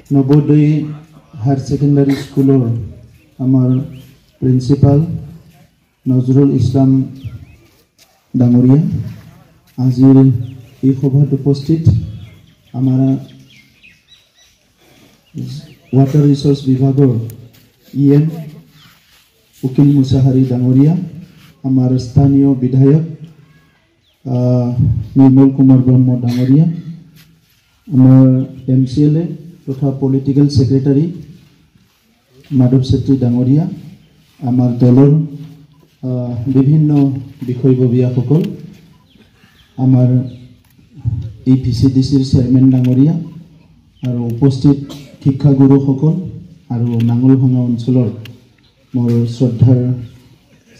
Navodaya higher secondary স্কুলের আমার principal Nazrul Islam ডাঙরিয়া আজির এই সভাত উপস্থিত আমার ওয়াটার রিসোর্স বিভাগের ইএম উকিল মুসাহারি ডাঙরিয়া আমার স্থানীয় বিধায়ক নির্মল কুমার ব্রহ্ম ডাঙরিয়া আমার MCLA তথা পলিটিক্যাল সেক্রেটারি মাধব ছেত্ৰী ডাঙৰিয়া আমাৰ দলেৰ বিভিন্ন বিষয়ববীয়াসকল আমাৰ এই PCDCৰ চেয়াৰম্যান ডাঙৰিয়া আৰ উপস্থিত শিক্ষাগুৰুসকল আর নাঙলভাঙা অঞ্চলের মোর শ্রদ্ধার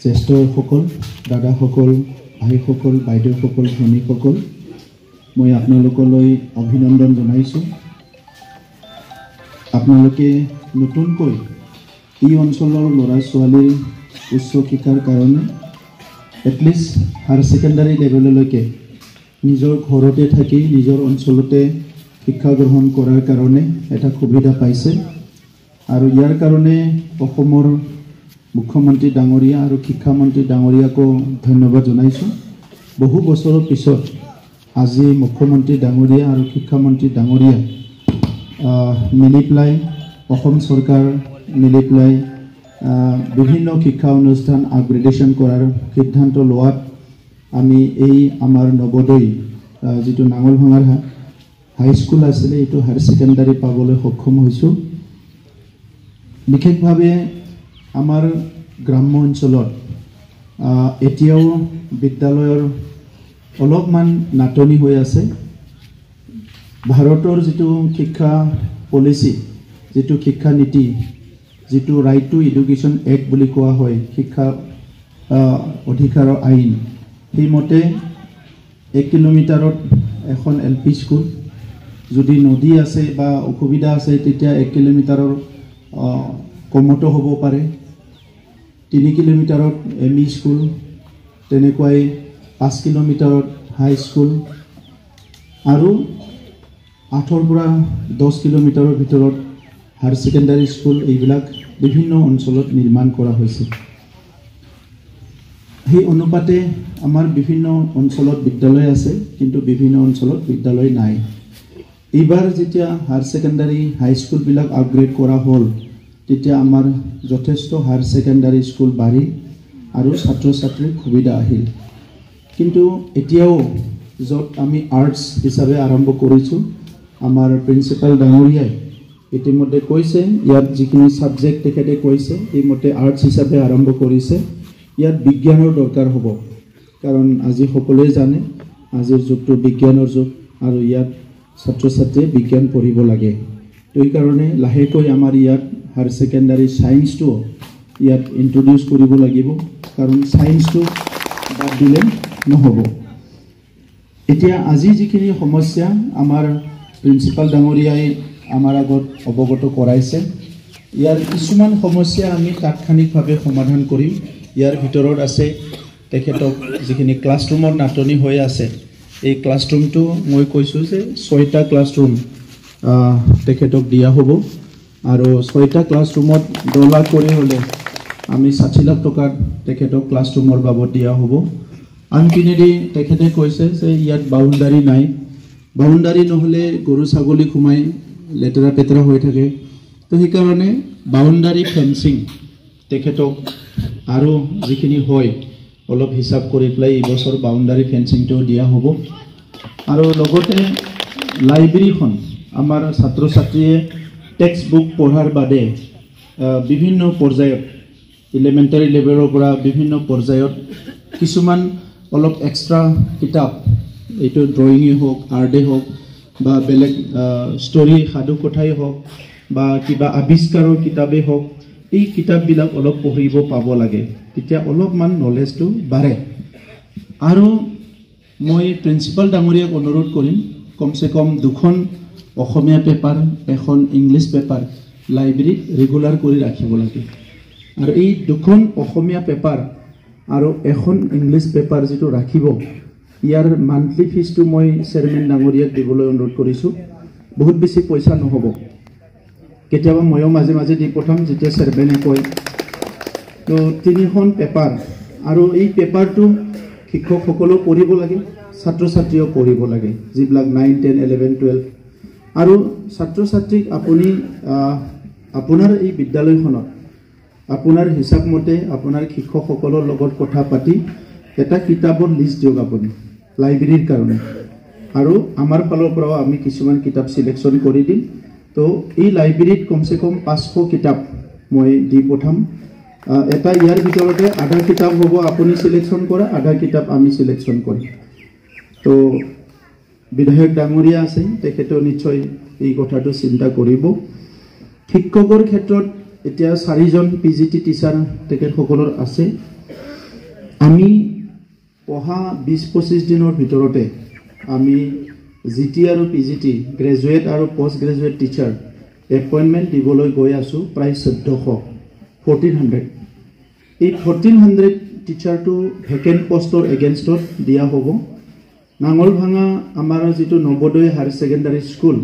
জ্যেষ্ঠসকল দাদাসকল ভাইসকল বাইদেউসকল ভনীসকল মই আপোনালোকলৈ অভিনন্দন জনাইছোঁ। আপোনালোকে নতুনকৈ এই অঞ্চলৰ ল'ৰা ছোৱালীৰ উচ্চ শিক্ষাৰ কাৰণে এটলিষ্ট হায়াৰ ছেকেণ্ডাৰী লেভেললৈকে নিজৰ ঘৰতে থাকি নিজৰ অঞ্চলতে শিক্ষা গ্ৰহণ কৰাৰ কাৰণে এটা সুবিধা পাইছে আৰু ইয়াৰ কাৰণে অসমৰ মুখ্যমন্ত্ৰী ডাঙৰীয়া আৰু শিক্ষামন্ত্ৰী ডাঙৰীয়াকো ধন্যবাদ জনাইছোঁ। বহু বছৰৰ পিছত আজি মুখ্যমন্ত্ৰী ডাঙৰীয়া আৰু শিক্ষামন্ত্ৰী ডাঙৰীয়া মিলি পেলাই অসম চৰকাৰ মিলি পেলাই বিভিন্ন শিক্ষা অনুষ্ঠান আপগ্ৰেডেশ্যন কৰাৰ সিদ্ধান্ত লোৱাত আমি এই আমাৰ নবোদয় যিটো নাঙলভাঙাৰ হাইস্কুল আছিলে এইটো হায়াৰ ছেকেণ্ডাৰী পাবলৈ সক্ষম হৈছোঁ। বিশেষভাৱে আমাৰ গ্ৰাম্য অঞ্চলত এতিয়াও বিদ্যালয়ৰ অলপমান নাটনি হৈ আছে। ভাৰতৰ যিটো শিক্ষা পলিচি যিটো শিক্ষা নীতি যিটো ৰাইট টু এডুকেশ্যন এক্ট বুলি কোৱা হয় শিক্ষা অধিকাৰৰ আইন সেইমতে 1 কিলোমিটাৰত এখন LP স্কুল যদি নদী আছে বা অসুবিধা আছে তেতিয়া 1 কিলোমিটাৰৰ কমতো হ'ব পাৰে। 3 কিলোমিটাৰত ME স্কুল তেনেকুৱাই 5 কিলোমিটাৰত হাই স্কুল আৰু 8ৰ পৰা 10 কিলোমিটাৰৰ ভিতৰত হায়াৰ ছেকেণ্ডাৰী স্কুল এইবিলাক বিভিন্ন অঞ্চলত নিৰ্মাণ কৰা হৈছে। সেই অনুপাতে আমাৰ বিভিন্ন অঞ্চলত বিদ্যালয় আছে কিন্তু বিভিন্ন অঞ্চলত বিদ্যালয় নাই। এইবাৰ যেতিয়া হায়াৰ ছেকেণ্ডাৰী হাই স্কুলবিলাক আপগ্ৰেড কৰা হ'ল তেতিয়া আমাৰ যথেষ্ট হায়াৰ ছেকেণ্ডাৰী স্কুল বাঢ়িল আৰু ছাত্ৰ ছাত্ৰীৰ সুবিধা আহিল। কিন্তু এতিয়াও য'ত আমি আৰ্টছ হিচাপে আৰম্ভ কৰিছোঁ আমাৰ প্ৰিন্সিপাল ডাঙৰীয়াই ইতিমধ্যে কৈছে ইয়াত যিখিনি ছাবজেক্ট তেখেতে কৈছে এইমতে আৰ্টছ হিচাপে আৰম্ভ কৰিছে। ইয়াত বিজ্ঞানৰ দৰকাৰ হ'ব কাৰণ আজি সকলোৱে জানে আজিৰ যুগটো বিজ্ঞানৰ যুগ আৰু ইয়াত ছাত্ৰ ছাত্ৰীয়ে বিজ্ঞান পঢ়িব লাগে। তো এইকাৰণে লাহেকৈ আমাৰ ইয়াত হায়াৰ ছেকেণ্ডাৰী ছায়েন্সটো ইয়াত ইন্ট্ৰডিউচ কৰিব লাগিব কাৰণ ছায়েন্সটো বাদ দিলে নহ'ব। এতিয়া আজি যিখিনি সমস্যা আমাৰ প্ৰিন্সিপাল ডাঙৰীয়াই আমাৰ আগত অৱগত কৰাইছে ইয়াৰ কিছুমান সমস্যা আমি তাৎক্ষণিকভাৱে সমাধান কৰিম। ইয়াৰ ভিতৰত আছে তেখেতক যিখিনি ক্লাছৰুমৰ নাটনি হৈ আছে এই ক্লাছৰুমটো মই কৈছোঁ যে 6টা ক্লাছৰুম তেখেতক দিয়া হ'ব আৰু 6টা ক্লাছৰুমত 10 লাখ কৰি হ'লে আমি 60 লাখ টকা তেখেতক ক্লাছৰুমৰ বাবদ দিয়া হ'ব। আনপিনেদি তেখেতে কৈছে যে ইয়াত বাউণ্ডাৰী নাই, বাউণ্ডাৰী নহ'লে গৰু ছাগলী সোমাই লেতেৰা পেতেৰা হৈ থাকে। তো সেইকাৰণে বাউণ্ডাৰী ফেন্সিং তেখেতক আৰু যিখিনি হয় অলপ হিচাপ কৰি পেলাই এই বছৰ বাউণ্ডাৰী ফেন্সিংটো দিয়া হ'ব। আৰু লগতে লাইব্ৰেৰীখন আমাৰ ছাত্ৰ ছাত্ৰীয়ে টেক্সট বুক পঢ়াৰ বাদে বিভিন্ন পৰ্যায়ত এলিমেণ্টাৰী লেভেলৰ পৰা বিভিন্ন পৰ্যায়ত কিছুমান অলপ এক্সট্ৰা কিতাপ এইটো ড্ৰয়িঙেই হওক আৰ্টেই হওক বা বেলেগ ষ্টৰী সাধু কথাই হওক বা কিবা আৱিষ্কাৰৰ কিতাপেই হওক এই কিতাপবিলাক অলপ পঢ়িব পাব লাগে তেতিয়া অলপমান নলেজটো বাঢ়ে। আৰু মই প্ৰিন্সিপাল ডাঙৰীয়াক অনুৰোধ কৰিম কমচে কম 2খন অসমীয়া পেপাৰ 1খন ইংলিছ পেপাৰ লাইব্ৰেৰীত ৰেগুলাৰ কৰি ৰাখিব লাগে। আৰু এই 2খন অসমীয়া পেপাৰ আৰু 1খন ইংলিছ পেপাৰ যিটো ৰাখিব ইয়াৰ মান্থলি ফিজটো মই চেয়াৰমেন ডাঙৰীয়াক দিবলৈ অনুৰোধ কৰিছোঁ। বহুত বেছি পইচা নহ'ব কেতিয়াবা ময়ো মাজে মাজে দি পঠাম যেতিয়া চেয়াৰমেনে কয় তো 3খন পেপাৰ আৰু এই পেপাৰটো শিক্ষকসকলেও পঢ়িব লাগে ছাত্ৰ ছাত্ৰীও পঢ়িব লাগে যিবিলাক 9 10 11 12 আৰু ছাত্ৰ ছাত্ৰীক আপুনি আপোনাৰ এই বিদ্যালয়খনত আপোনাৰ হিচাপ মতে আপোনাৰ শিক্ষকসকলৰ লগত কথা পাতি এটা কিতাপৰ লিষ্ট দিয়ক আপুনি লাইব্ৰেৰীৰ কাৰণে আৰু আমাৰ ফালৰ পৰাও আমি কিছুমান কিতাপ সিলেকশন কৰি দিম তো এই লাইব্ৰেৰীত কমসে কম 500 কিতাপ মই দি পঠাম এটা ইয়াৰ ভিতৰতে আধা কিতাপ হ'ব আপুনি সিলেকশন কৰা আধা কিতাপ আমি সিলেকশন কৰিম তো বিধায়ক ডাঙৰীয়া আছে তেখেতে নিশ্চয় এই কথাটো চিন্তা কৰিব শিক্ষকৰ ক্ষেত্ৰত এতিয়া 4জন পিজিটি টিচাৰ তেখেতসকলৰ আছে আমি পঢ়া 20-25 দিনৰ ভিতৰতে আমি জিটি আৰু পিজিটি গ্ৰেজুৱেট আৰু পোষ্ট গ্ৰেজুৱেট টিচাৰ এপইণ্টমেণ্ট দিবলৈ গৈ আছো প্ৰায় 1400 এই 1400 টিচাৰটো ভেকেন্ট পোষ্টৰ এগেইনষ্টত দিয়া হ'ব নাঙলভাঙা আমাৰ যেটো নৱোদয় হায়াৰ সেকেন্ডাৰী স্কুল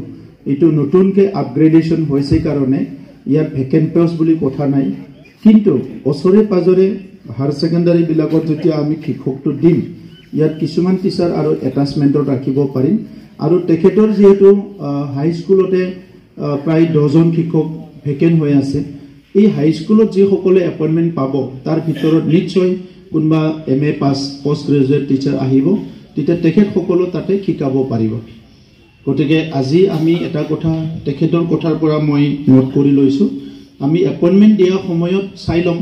এটো নতুনকে আপগ্ৰেডেশন হৈছে কাৰণে ইয়াৰ ভেকেন্ট পোষ্ট বুলি কথা নাই কিন্তু ওচৰে পাজৰে হায়াৰ সেকেন্ডাৰী বিলাকত যেতিয়া আমি শিক্ষকটো দিম ইয়াত কিছুমান টিচাৰ আৰু এটাচমেন্টত ৰাখিব পাৰিম আৰু তেখেতৰ যেটো হাই স্কুলতে প্ৰায় 10জন শিক্ষক ভেকেন্ট হৈ আছে এই হাই স্কুলত যে সকলে এপইন্টমেন্ট পাব তাৰ ভিতৰত নিশ্চয় কোনবা MA pass post graduate teacher আহিব তেতিয়া তেখেত সকলো তাতে শিকাব পাৰিব গতিকে আজি আমি এটা কথা তেখেতৰ কথাৰ পৰা মই নোট কৰি লৈছো আমি এপইন্টমেন্ট দিয়া সময়ত চাই লম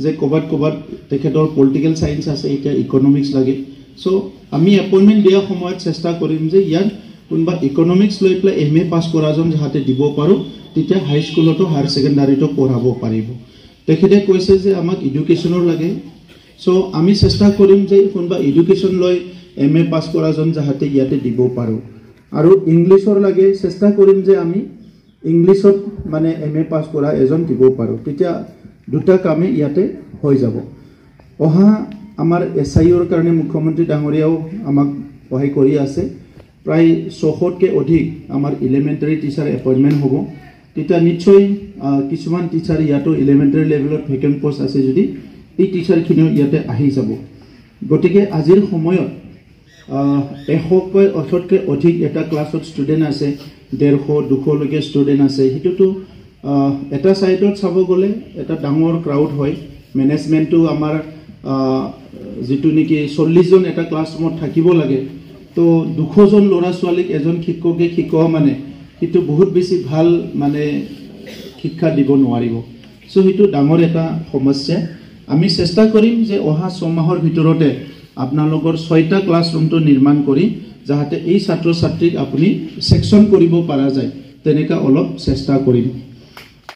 যে কবাত তেখেতৰ পলিটিক্যাল সায়েন্স আছে এটা ইকোনমিক্স লাগে সো আমি এপইন্টমেন্ট দিয়া সময়ত চেষ্টা কৰিম যে ইয়াত কোনবা ইকোনমিক্স লৈ প্লে এমএ পাস কৰাজন যাতে দিব পাৰো তেতিয়া হাই স্কুলতো হায়াৰ সেকেন্ডাৰীটো পঢ়াব পাৰিব তেখেতে কৈছে যে আমাক এডুকেশনৰ লাগে সো আমি চেষ্টা কৰিম যে কোনবা এডুকেশন লৈ এমএ পাস কৰাজন যাতে ইয়াতে দিব পাৰো আৰু ইংলিশৰ লাগে চেষ্টা কৰিম যে আমি ইংলিশত মানে এমএ পাস কৰা এজন দিব পাৰো তেতিয়া দুটা কামে ইয়াতে হৈ যাব অহা আমাৰ এসআইৰ কাৰণে মুখ্যমন্ত্ৰী ডাঙৰীয়াও আমাক সহায় কৰি আছে প্ৰায় 600কে অধিক আমাৰ এলিমেন্টাৰী টিচাৰ এপইন্টমেন্ট হ'ব তেতিয়া নিশ্চয় কিছুমান টিচাৰ ইয়াতো এলিমেন্টাৰী লেভেলত ভেকেন্ট পোষ্ট আছে যদি এই টিচাৰখিনিও ইয়াতে আহি যাব গতিকে আজিৰ সময়ত 100কে অধিক এটা ক্লাছত ষ্টুডেন্ট আছে 150-200 লৈকে ষ্টুডেন্ট আছে হিটোটো এটা সাইডত চাব গলে এটা ডাঙৰ ক্ৰাউড হয় ম্যানেজমেন্টটো আমাৰ যেটো নেকি 40 জন এটা ক্লাছৰুমত থাকিব লাগে তো 200 জন ল'ৰা ছোৱালীক এজন শিক্ষকে শিকোৱা মানে হিটো বহুত বেছি ভাল মানে শিক্ষা দিব নোৱাৰিব সো হিটো ডাঙৰ এটা সমস্যা আমি চেষ্টা কৰিম যে অহা 6 মাহৰ ভিতৰতে আপোনালোকৰ 6টা ক্লাছৰুমটো নিৰ্মাণ কৰি যাতে এই ছাত্ৰ ছাত্ৰীক আপুনি সেকশন কৰিব পৰা যায় তেনেকা অলপ চেষ্টা কৰিম